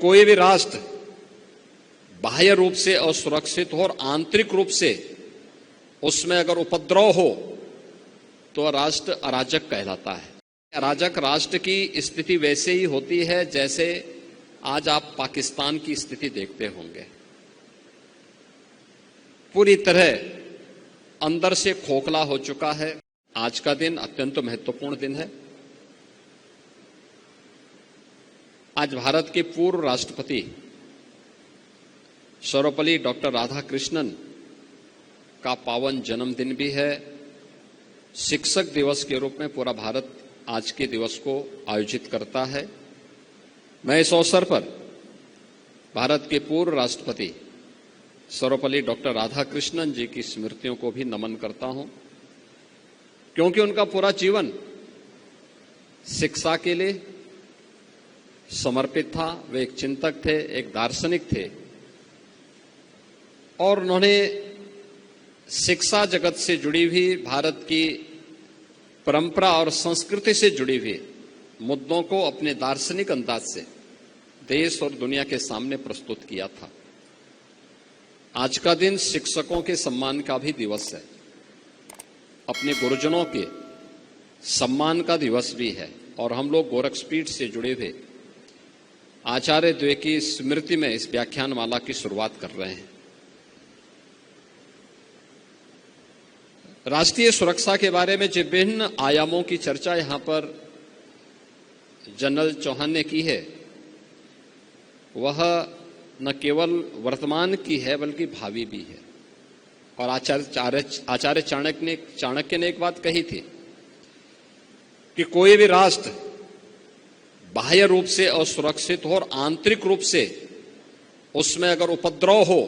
कोई भी राष्ट्र बाह्य रूप से असुरक्षित हो और आंतरिक रूप से उसमें अगर उपद्रव हो तो राष्ट्र अराजक कहलाता है। अराजक राष्ट्र की स्थिति वैसे ही होती है जैसे आज आप पाकिस्तान की स्थिति देखते होंगे। पूरी तरह अंदर से खोखला हो चुका है। आज का दिन अत्यंत महत्वपूर्ण दिन है। आज भारत के पूर्व राष्ट्रपति सर्वपल्ली डॉक्टर राधाकृष्णन का पावन जन्मदिन भी है। शिक्षक दिवस के रूप में पूरा भारत आज के दिवस को आयोजित करता है। मैं इस अवसर पर भारत के पूर्व राष्ट्रपति सर्वपल्ली डॉक्टर राधाकृष्णन जी की स्मृतियों को भी नमन करता हूं, क्योंकि उनका पूरा जीवन शिक्षा के लिए समर्पित था। वे एक चिंतक थे, एक दार्शनिक थे और उन्होंने शिक्षा जगत से जुड़ी हुई भारत की परंपरा और संस्कृति से जुड़ी हुई मुद्दों को अपने दार्शनिक अंदाज से देश और दुनिया के सामने प्रस्तुत किया था। आज का दिन शिक्षकों के सम्मान का भी दिवस है, अपने गुरुजनों के सम्मान का दिवस भी है और हम लोग गोरक्षपीठ से जुड़े हुए आचार्य द्वे की स्मृति में इस व्याख्यानमाला की शुरुआत कर रहे हैं। राष्ट्रीय सुरक्षा के बारे में जो विभिन्न आयामों की चर्चा यहां पर जनरल चौहान ने की है, वह न केवल वर्तमान की है बल्कि भावी भी है। और आचार्य चाणक्य ने एक बात कही थी कि कोई भी राष्ट्र बाह्य रूप से असुरक्षित हो और आंतरिक रूप से उसमें अगर उपद्रव हो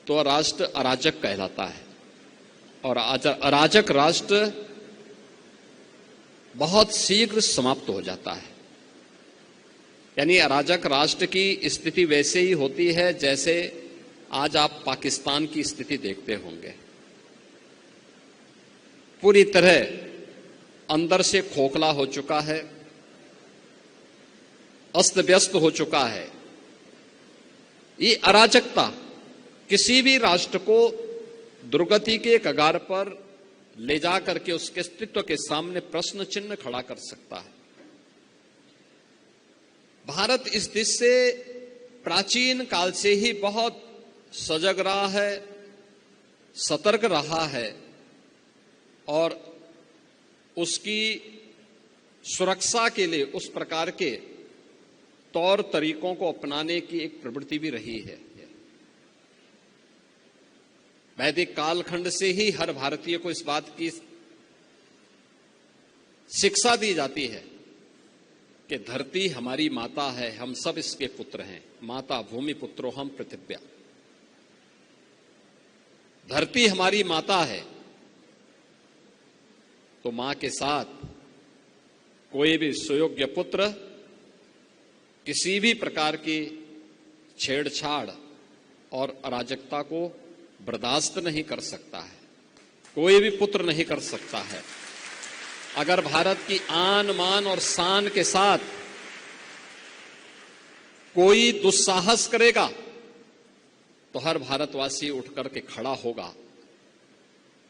तो राष्ट्र अराजक कहलाता है। और अराजक राष्ट्र बहुत शीघ्र समाप्त हो जाता है। यानी अराजक राष्ट्र की स्थिति वैसे ही होती है जैसे आज आप पाकिस्तान की स्थिति देखते होंगे। पूरी तरह अंदर से खोखला हो चुका है, अस्त व्यस्त हो चुका है। ये अराजकता किसी भी राष्ट्र को दुर्गति के कगार पर ले जा करके उसके अस्तित्व के सामने प्रश्न चिन्ह खड़ा कर सकता है। भारत इस दिश से प्राचीन काल से ही बहुत सजग रहा है, सतर्क रहा है और उसकी सुरक्षा के लिए उस प्रकार के तौर तरीकों को अपनाने की एक प्रवृत्ति भी रही है। वैदिक कालखंड से ही हर भारतीय को इस बात की शिक्षा दी जाती है कि धरती हमारी माता है, हम सब इसके पुत्र हैं। माता भूमि पुत्रो हम पृथिव्या। धरती हमारी माता है तो मां के साथ कोई भी सुयोग्य पुत्र किसी भी प्रकार की छेड़छाड़ और अराजकता को बर्दाश्त नहीं कर सकता है। कोई भी पुत्र नहीं कर सकता है। अगर भारत की आन मान और शान के साथ कोई दुस्साहस करेगा तो हर भारतवासी उठ करके खड़ा होगा।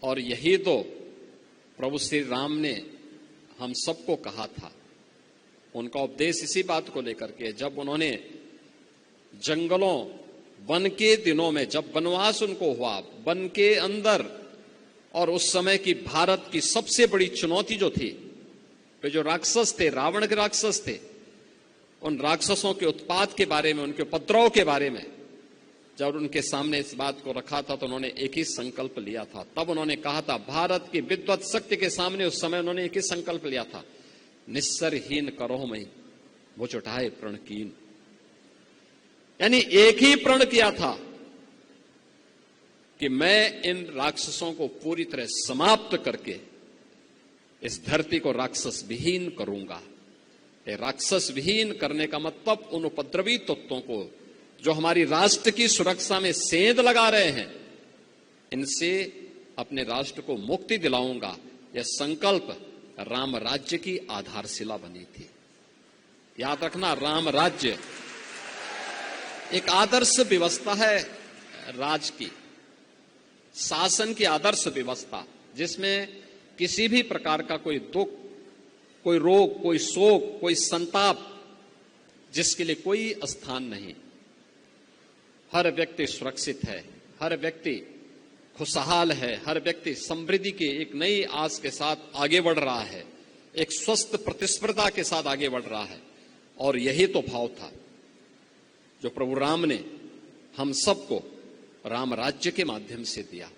और यही तो प्रभु श्री राम ने हम सबको कहा था। उनका उपदेश इसी बात को लेकर के, जब उन्होंने जंगलों वन के दिनों में, जब वनवास उनको हुआ वन के अंदर, और उस समय की भारत की सबसे बड़ी चुनौती जो थी, वे जो राक्षस थे, रावण के राक्षस थे, उन राक्षसों के उत्पात के बारे में, उनके उपद्रव के बारे में जब उनके सामने इस बात को रखा था तो उन्होंने एक ही संकल्प लिया था। तब उन्होंने कहा था, भारत की विद्वत शक्ति के सामने उस समय उन्होंने एक ही संकल्प लिया था, निस्सरहीन करो मई मुझ उठाए प्रण कीन। यानी एक ही प्रण किया था कि मैं इन राक्षसों को पूरी तरह समाप्त करके इस धरती को राक्षस विहीन करूंगा। ये राक्षस विहीन करने का मतलब उन उपद्रवी तत्वों को जो हमारी राष्ट्र की सुरक्षा में सेंध लगा रहे हैं, इनसे अपने राष्ट्र को मुक्ति दिलाऊंगा। यह संकल्प राम राज्य की आधारशिला बनी थी। याद रखना, राम राज्य एक आदर्श व्यवस्था है राज की, शासन की आदर्श व्यवस्था, जिसमें किसी भी प्रकार का कोई दुख, कोई रोग, कोई शोक, कोई संताप, जिसके लिए कोई स्थान नहीं। हर व्यक्ति सुरक्षित है, हर व्यक्ति खुशहाल है, हर व्यक्ति समृद्धि के एक नई आस के साथ आगे बढ़ रहा है, एक स्वस्थ प्रतिस्पर्धा के साथ आगे बढ़ रहा है। और यही तो भाव था जो प्रभु राम ने हम सबको राम राज्य के माध्यम से दिया।